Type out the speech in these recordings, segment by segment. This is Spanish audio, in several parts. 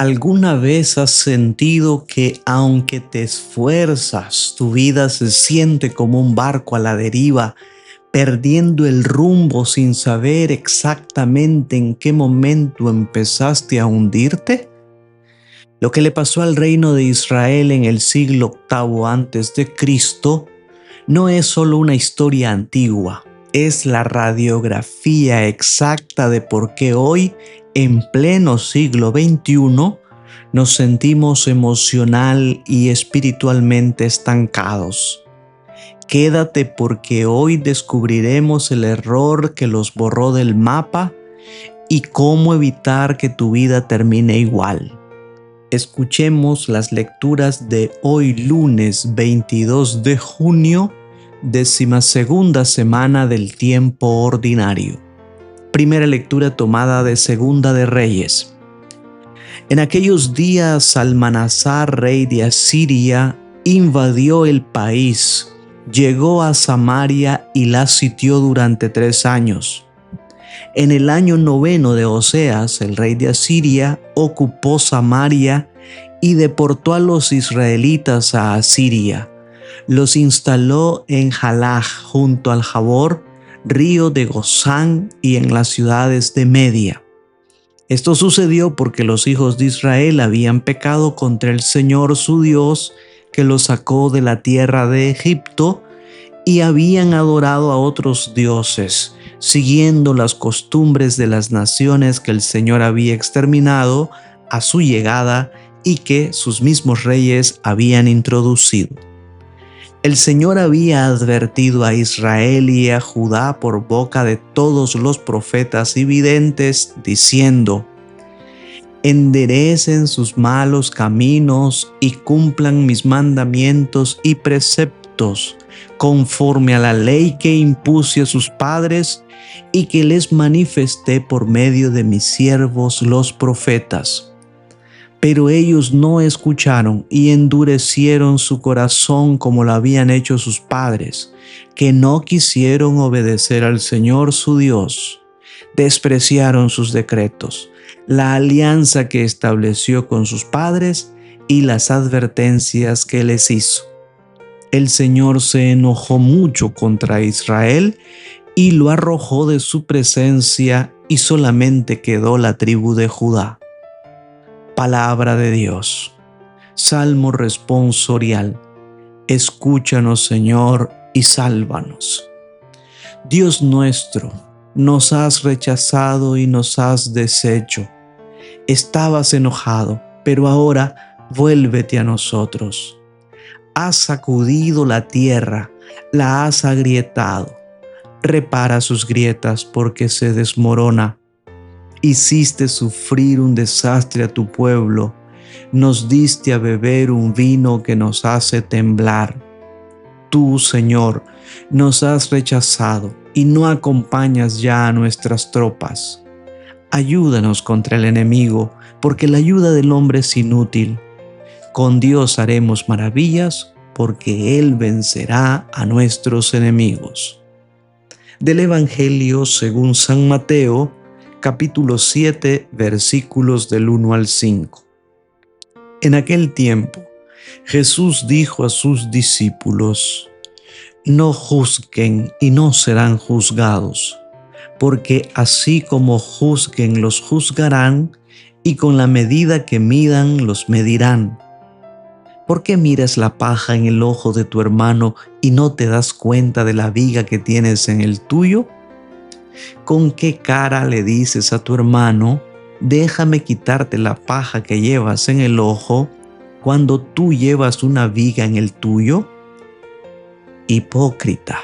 ¿Alguna vez has sentido que aunque te esfuerzas, tu vida se siente como un barco a la deriva, perdiendo el rumbo sin saber exactamente en qué momento empezaste a hundirte? Lo que le pasó al reino de Israel en el siglo octavo antes de Cristo no es solo una historia antigua, es la radiografía exacta de por qué hoy, en pleno siglo XXI, nos sentimos emocional y espiritualmente estancados. Quédate porque hoy descubriremos el error que los borró del mapa y cómo evitar que tu vida termine igual. Escuchemos las lecturas de hoy lunes 22 de junio, 12ª semana del tiempo ordinario. Primera lectura tomada de Segunda de Reyes. En aquellos días Salmanasar, rey de Asiria, invadió el país, llegó a Samaria y la sitió durante 3 años. En el año 9 de Oseas, el rey de Asiria ocupó Samaria y deportó a los israelitas a Asiria. Los instaló en Jalaj, junto al Jabor, río de Gozán, y en las ciudades de Media. Esto sucedió porque los hijos de Israel habían pecado contra el Señor su Dios, que los sacó de la tierra de Egipto, y habían adorado a otros dioses, siguiendo las costumbres de las naciones que el Señor había exterminado a su llegada y que sus mismos reyes habían introducido. El Señor había advertido a Israel y a Judá por boca de todos los profetas y videntes, diciendo: enderecen sus malos caminos y cumplan mis mandamientos y preceptos, conforme a la ley que impuse a sus padres y que les manifesté por medio de mis siervos los profetas. Pero ellos no escucharon y endurecieron su corazón como lo habían hecho sus padres, que no quisieron obedecer al Señor su Dios. Despreciaron sus decretos, la alianza que estableció con sus padres y las advertencias que les hizo. El Señor se enojó mucho contra Israel y lo arrojó de su presencia, y solamente quedó la tribu de Judá. Palabra de Dios. Salmo responsorial. Escúchanos, Señor, y sálvanos. Dios nuestro, nos has rechazado y nos has deshecho. Estabas enojado, pero ahora vuélvete a nosotros. Has sacudido la tierra, la has agrietado. Repara sus grietas porque se desmorona. Hiciste sufrir un desastre a tu pueblo, nos diste a beber un vino que nos hace temblar. Tú, Señor, nos has rechazado y no acompañas ya a nuestras tropas. Ayúdanos contra el enemigo, porque la ayuda del hombre es inútil. Con Dios haremos maravillas, porque Él vencerá a nuestros enemigos. Del Evangelio según San Mateo, capítulo 7, versículos del 1 al 5. En aquel tiempo, Jesús dijo a sus discípulos: no juzguen y no serán juzgados, porque así como juzguen los juzgarán, y con la medida que midan los medirán. ¿Por qué miras la paja en el ojo de tu hermano y no te das cuenta de la viga que tienes en el tuyo? ¿Con qué cara le dices a tu hermano: déjame quitarte la paja que llevas en el ojo, cuando tú llevas una viga en el tuyo? Hipócrita,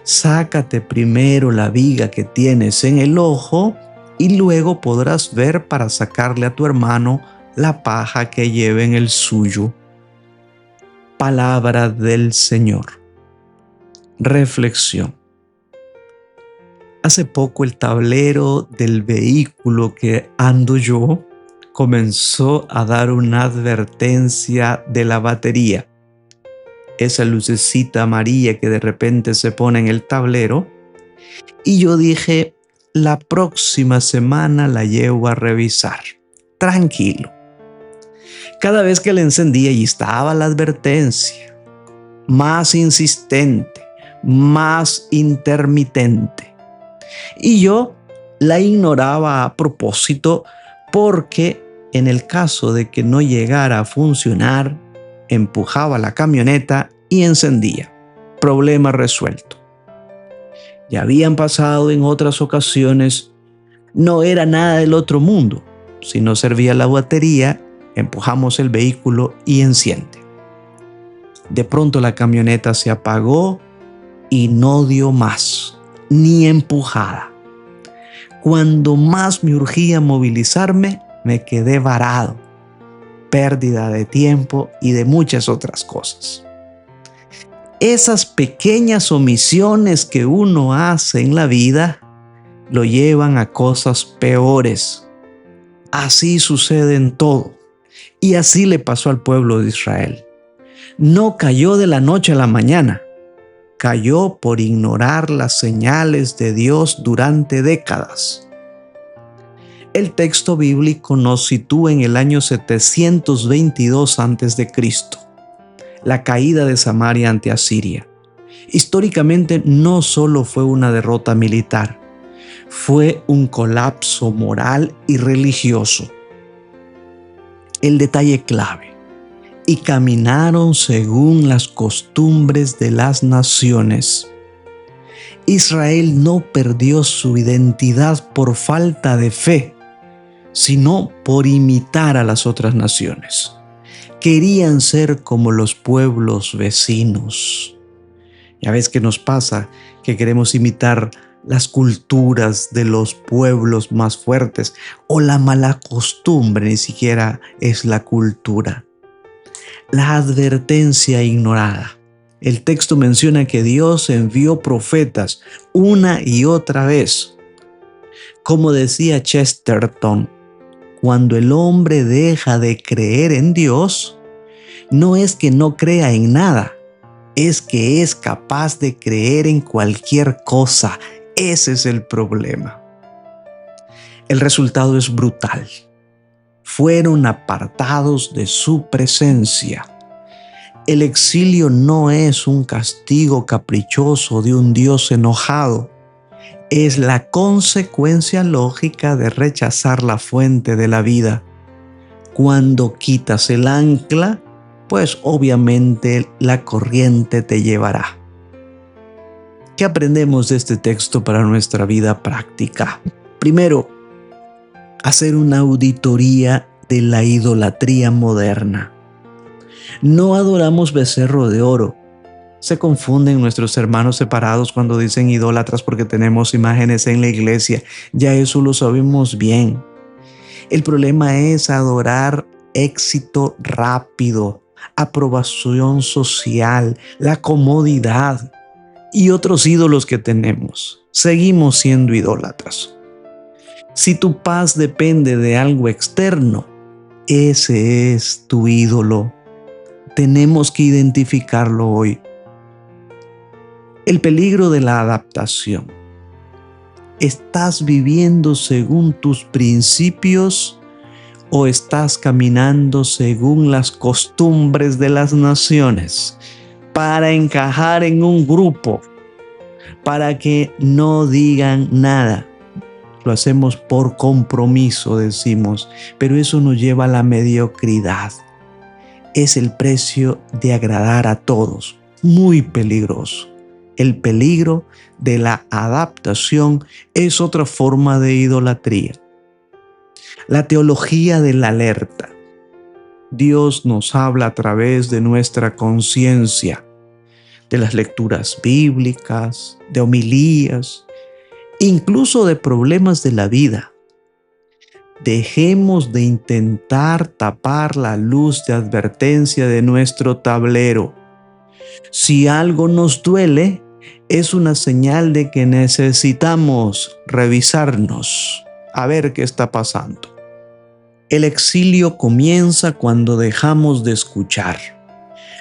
sácate primero la viga que tienes en el ojo y luego podrás ver para sacarle a tu hermano la paja que lleva en el suyo. Palabra del Señor. Reflexión. Hace poco el tablero del vehículo que ando yo comenzó a dar una advertencia de la batería. Esa lucecita amarilla que de repente se pone en el tablero. Y yo dije: la próxima semana la llevo a revisar. Tranquilo. Cada vez que la encendía y estaba la advertencia, más insistente, más intermitente. Y yo la ignoraba a propósito porque en el caso de que no llegara a funcionar, empujaba la camioneta y encendía. Problema resuelto. Ya habían pasado en otras ocasiones, no era nada del otro mundo. Si no servía la batería, empujamos el vehículo y enciende. De pronto la camioneta se apagó y no dio más, ni empujada. Cuando más me urgía movilizarme, me quedé varado. Pérdida de tiempo y de muchas otras cosas. Esas pequeñas omisiones que uno hace en la vida lo llevan a cosas peores. Así sucede en todo. Y así le pasó al pueblo de Israel. No cayó de la noche a la mañana. Cayó por ignorar las señales de Dios durante décadas. El texto bíblico nos sitúa en el año 722 a.C., la caída de Samaria ante Asiria. Históricamente no solo fue una derrota militar, fue un colapso moral y religioso. El detalle clave: y caminaron según las costumbres de las naciones. Israel no perdió su identidad por falta de fe, sino por imitar a las otras naciones. Querían ser como los pueblos vecinos. Ya ves que nos pasa que queremos imitar las culturas de los pueblos más fuertes, o la mala costumbre ni siquiera es la cultura. La advertencia ignorada. El texto menciona que Dios envió profetas una y otra vez. Como decía Chesterton, cuando el hombre deja de creer en Dios, no es que no crea en nada, es que es capaz de creer en cualquier cosa. Ese es el problema. El resultado es brutal. Fueron apartados de su presencia. El exilio no es un castigo caprichoso de un Dios enojado. Es la consecuencia lógica de rechazar la fuente de la vida. Cuando quitas el ancla, pues obviamente la corriente te llevará. ¿Qué aprendemos de este texto para nuestra vida práctica? Primero, hacer una auditoría de la idolatría moderna. No adoramos becerro de oro. Se confunden nuestros hermanos separados cuando dicen idólatras porque tenemos imágenes en la iglesia. Ya eso lo sabemos bien. El problema es adorar éxito rápido, aprobación social, la comodidad y otros ídolos que tenemos. Seguimos siendo idólatras. Si tu paz depende de algo externo, ese es tu ídolo. Tenemos que identificarlo hoy. El peligro de la adaptación. ¿Estás viviendo según tus principios o estás caminando según las costumbres de las naciones para encajar en un grupo, para que no digan nada? Lo hacemos por compromiso, decimos, pero eso nos lleva a la mediocridad. Es el precio de agradar a todos. Muy peligroso. El peligro de la adaptación es otra forma de idolatría. La teología de la alerta. Dios nos habla a través de nuestra conciencia, de las lecturas bíblicas, de homilías, incluso de problemas de la vida. Dejemos de intentar tapar la luz de advertencia de nuestro tablero. Si algo nos duele, es una señal de que necesitamos revisarnos, a ver qué está pasando. El exilio comienza cuando dejamos de escuchar.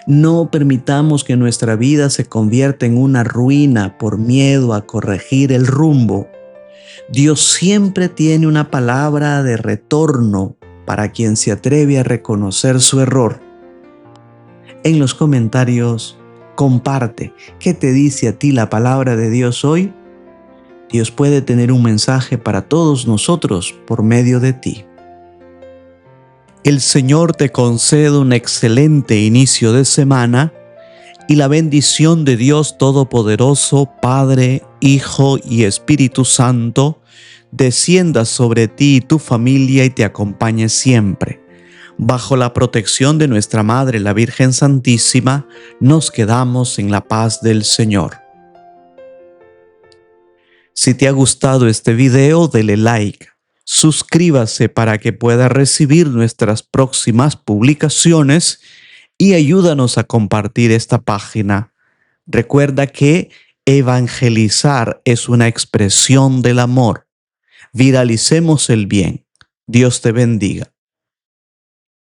No permitamos que nuestra vida se convierta en una ruina por miedo a corregir el rumbo. Dios siempre tiene una palabra de retorno para quien se atreve a reconocer su error. En los comentarios, comparte qué te dice a ti la palabra de Dios hoy. Dios puede tener un mensaje para todos nosotros por medio de ti. El Señor te conceda un excelente inicio de semana y la bendición de Dios Todopoderoso, Padre, Hijo y Espíritu Santo, descienda sobre ti y tu familia y te acompañe siempre. Bajo la protección de nuestra Madre, la Virgen Santísima, nos quedamos en la paz del Señor. Si te ha gustado este video, dele like, suscríbase para que pueda recibir nuestras próximas publicaciones y ayúdanos a compartir esta página. Recuerda que evangelizar es una expresión del amor. Viralicemos el bien. Dios te bendiga.